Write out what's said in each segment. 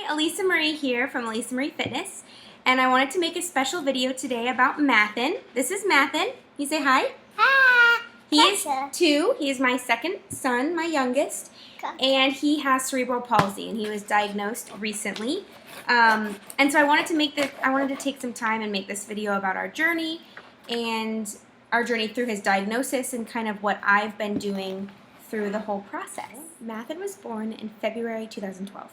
Elisa Marie here from Elisa Marie Fitness, and I wanted to make a special video today about Mathin. This is Mathin. You say hi? Hi. He is 2. He is my second son, my youngest, and he has cerebral palsy, and he was diagnosed recently. And so I wanted to take some time and make this video about our journey and our journey through his diagnosis and kind of what I've been doing through the whole process. Mathin was born in February 2012.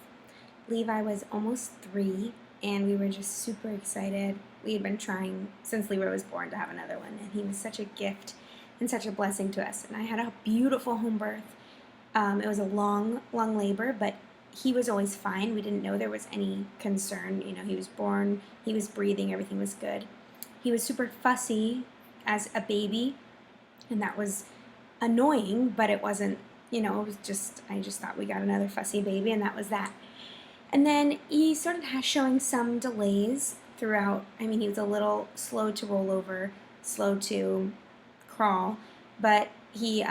Levi was almost 3, and we were just super excited. We had been trying since Levi was born to have another one, and he was such a gift and such a blessing to us. And I had a beautiful home birth. It was a long labor, but he was always fine. We didn't know there was any concern. You know, he was born, he was breathing, everything was good. He was super fussy as a baby, and that was annoying, but it wasn't, you know, it was just, I just thought we got another fussy baby, and that was that. And then he started showing some delays throughout. I mean, he was a little slow to roll over, slow to crawl, but he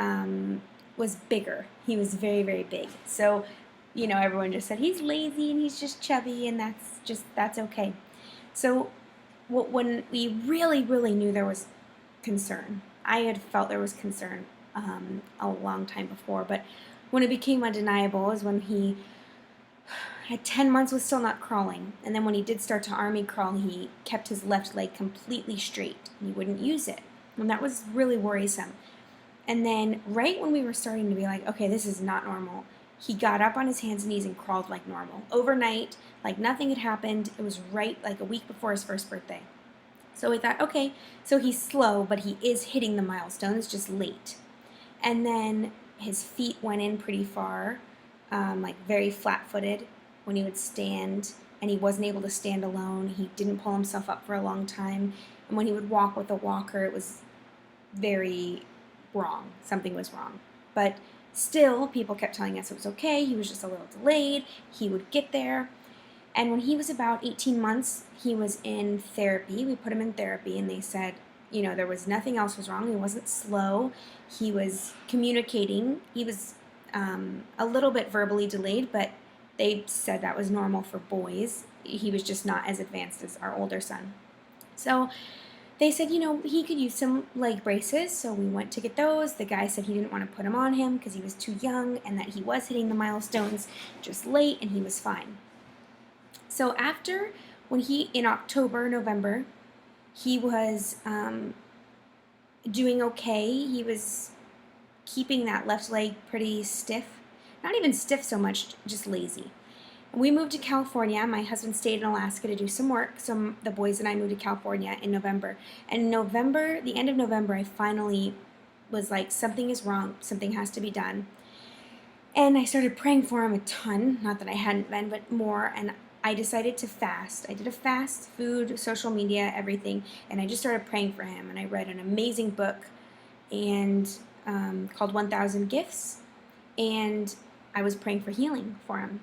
was bigger. He was very, very big. So, you know, everyone just said he's lazy and he's just chubby, and that's okay. So when we really knew there was concern, I had felt there was concern a long time before, but when it became undeniable is when he at 10 months was still not crawling, and then when he did start to army crawl, he kept his left leg completely straight. He wouldn't use it, and that was really worrisome. And then right when we were starting to be like, okay, this is not normal, he got up on his hands and knees and crawled like normal. Overnight, like nothing had happened. It was right like a week before his first birthday. So we thought, okay, so he's slow, but he is hitting the milestones, just late. And then his feet went in pretty far, like very flat-footed when he would stand, and he wasn't able to stand alone. He didn't pull himself up for a long time. And when he would walk with a walker, it was very wrong. Something was wrong. But still, people kept telling us it was okay. He was just a little delayed. He would get there. And when he was about 18 months, he was in therapy. We put him in therapy, and they said, you know, there was nothing else was wrong. He wasn't slow. He was communicating. He was a little bit verbally delayed, but they said that was normal for boys. He was just not as advanced as our older son. So they said, you know, he could use some leg braces, so we went to get those. The guy said he didn't want to put them on him because he was too young and that he was hitting the milestones just late, and he was fine. So after, in October, November, he was doing okay. He was keeping that left leg pretty stiff. Not even stiff so much, just lazy. We moved to California. My husband stayed in Alaska to do some work, so the boys and I moved to California in November. And in November, the end of November, I finally was like, something is wrong, something has to be done. And I started praying for him a ton, not that I hadn't been, but more, and I decided to fast. I did a fast, food, social media, everything, and I just started praying for him. And I read an amazing book and called 1,000 Gifts, and I was praying for healing for him.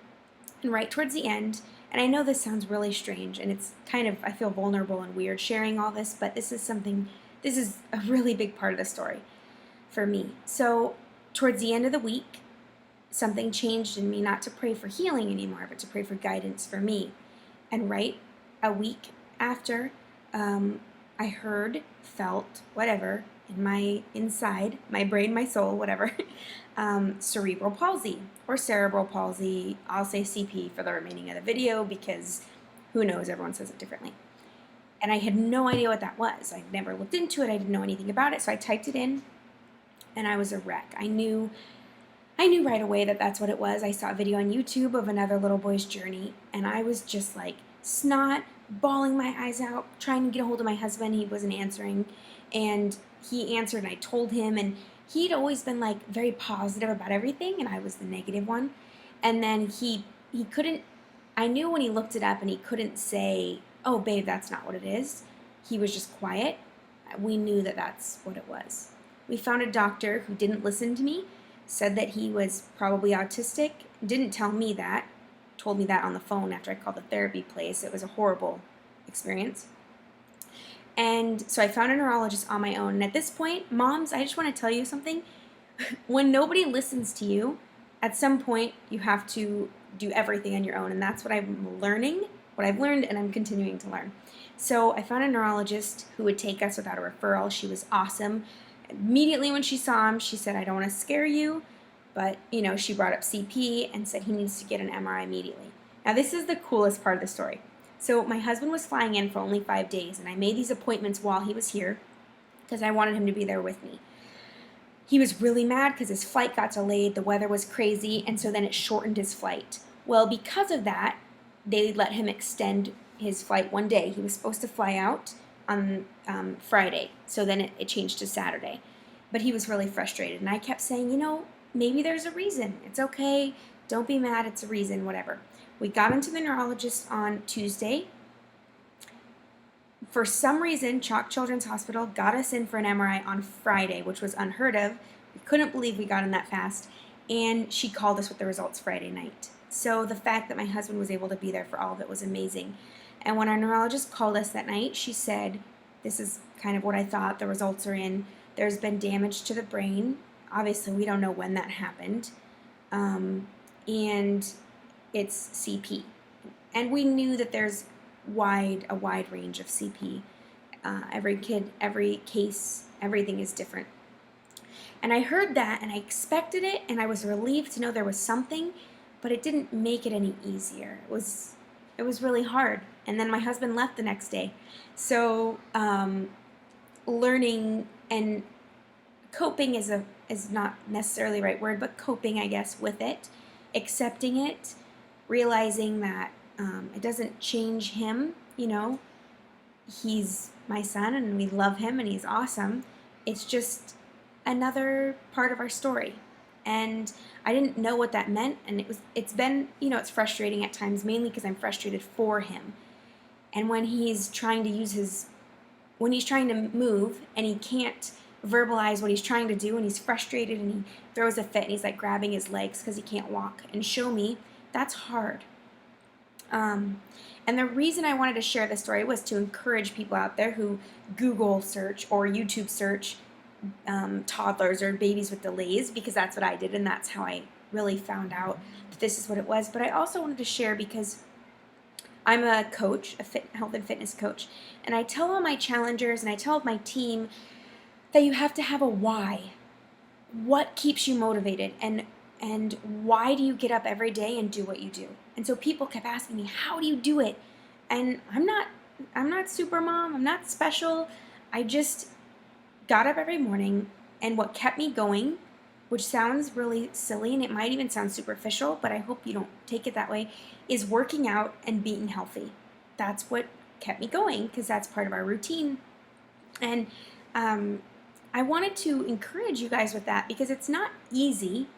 And right towards the end, and I know this sounds really strange, and it's kind of, I feel vulnerable and weird sharing all this, but this is a really big part of the story for me. So towards the end of the week, something changed in me, not to pray for healing anymore, but to pray for guidance for me. And right a week after, I heard, felt, whatever, in my inside, my brain, my soul, whatever, cerebral palsy or cerebral palsy. I'll say CP for the remaining of the video because who knows, everyone says it differently. And I had no idea what that was. I'd never looked into it. I didn't know anything about it. So I typed it in, and I was a wreck. I knew right away that that's what it was. I saw a video on YouTube of another little boy's journey, and I was just like snot, bawling my eyes out, trying to get a hold of my husband. He wasn't answering, and he answered, and I told him, and he'd always been like very positive about everything, and I was the negative one. And then he couldn't, I knew when he looked it up and he couldn't say, oh babe, that's not what it is. He was just quiet. We knew that that's what it was. We found a doctor who didn't listen to me, said that he was probably autistic, didn't tell me that, told me that on the phone after I called the therapy place. It was a horrible experience. And so I found a neurologist on my own. And at this point, moms, I just want to tell you something. When nobody listens to you, at some point you have to do everything on your own, and that's what I'm learning, what I've learned, and I'm continuing to learn. So I found a neurologist who would take us without a referral. She was awesome. Immediately when she saw him, she said, I don't want to scare you, but, she brought up CP and said he needs to get an MRI immediately. Now, this is the coolest part of the story. So my husband was flying in for only 5 days, and I made these appointments while he was here because I wanted him to be there with me. He was really mad because his flight got delayed, the weather was crazy, and so then it shortened his flight. Well, because of that, they let him extend his flight one day. He was supposed to fly out on Friday, so then it changed to Saturday. But he was really frustrated, and I kept saying, maybe there's a reason. It's okay. Don't be mad. It's a reason, whatever. We got into the neurologist on Tuesday. For some reason, Chalk Children's Hospital got us in for an MRI on Friday, which was unheard of. We couldn't believe we got in that fast. And she called us with the results Friday night. So the fact that my husband was able to be there for all of it was amazing. And when our neurologist called us that night, she said, this is kind of what I thought, the results are in. There's been damage to the brain. Obviously, we don't know when that happened. And it's CP. And we knew that there's a wide range of CP. Every kid, every case, everything is different. And I heard that, and I expected it, and I was relieved to know there was something, but it didn't make it any easier. It was really hard. And then my husband left the next day. So learning and coping is not necessarily the right word, but coping, I guess, with it, accepting it, realizing that it doesn't change him, he's my son and we love him and he's awesome. It's just another part of our story. And I didn't know what that meant, and it's been, it's frustrating at times, mainly because I'm frustrated for him. And when he's trying to move and he can't verbalize what he's trying to do, and he's frustrated and he throws a fit and he's like grabbing his legs because he can't walk and show me, that's hard. And the reason I wanted to share this story was to encourage people out there who Google search or YouTube search toddlers or babies with delays, because that's what I did, and that's how I really found out that this is what it was. But I also wanted to share because I'm a coach, health and fitness coach, and I tell all my challengers and I tell my team that you have to have a why. What keeps you motivated, and why do you get up every day and do what you do? And so people kept asking me, how do you do it? And I'm not super mom, I'm not special. I just got up every morning, and what kept me going, which sounds really silly and it might even sound superficial, but I hope you don't take it that way, is working out and being healthy. That's what kept me going, because that's part of our routine. And I wanted to encourage you guys with that, because it's not easy.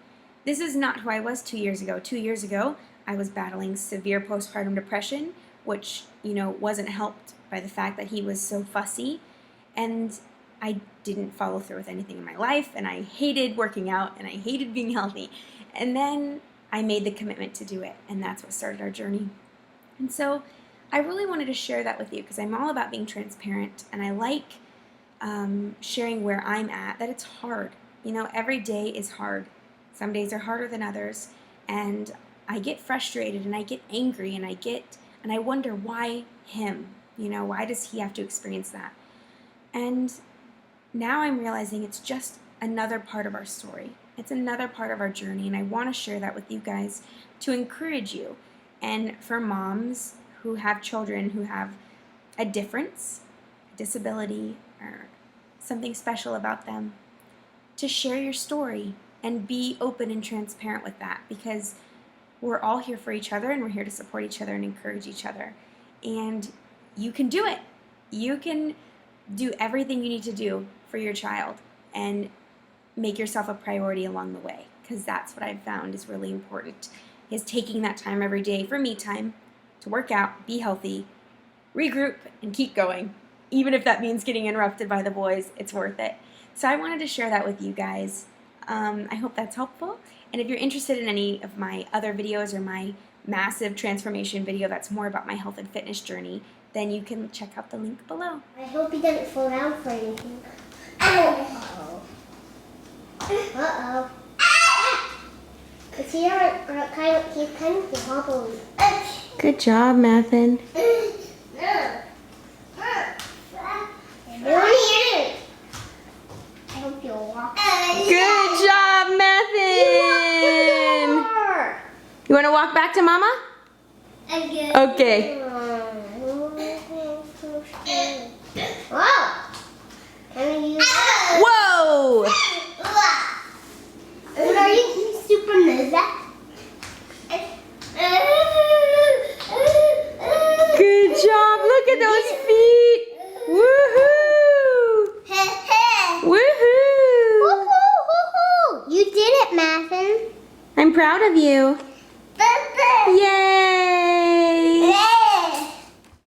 This is not who I was 2 years ago. 2 years ago, I was battling severe postpartum depression, which, wasn't helped by the fact that he was so fussy. And I didn't follow through with anything in my life, and I hated working out, and I hated being healthy. And then I made the commitment to do it, and that's what started our journey. And so I really wanted to share that with you, because I'm all about being transparent, and I like sharing where I'm at, that it's hard. Every day is hard. Some days are harder than others, and I get frustrated, and I get angry, and I wonder, why him? Why does he have to experience that? And now I'm realizing it's just another part of our story. It's another part of our journey, and I want to share that with you guys to encourage you. And for moms who have children who have a difference, a disability, or something special about them, to share your story and be open and transparent with that, because we're all here for each other, and we're here to support each other and encourage each other. And you can do it. You can do everything you need to do for your child and make yourself a priority along the way, because that's what I've found is really important, is taking that time every day for me time to work out, be healthy, regroup, and keep going. Even if that means getting interrupted by the boys, it's worth it. So I wanted to share that with you guys. I hope that's helpful. And if you're interested in any of my other videos or my massive transformation video that's more about my health and fitness journey, then you can check out the link below. I hope he doesn't fall down for anything. Uh-oh. Uh-oh. He's kind of wobbly. Good job, Mathen. I hope you'll walk. Good job, Mathen. You want to walk back to Mama? Okay. Whoa! Can I use Whoa! What are you, super ninja? Good job. Look at those feet. Woohoo! Woohoo! You did it, Mathen. I'm proud of you.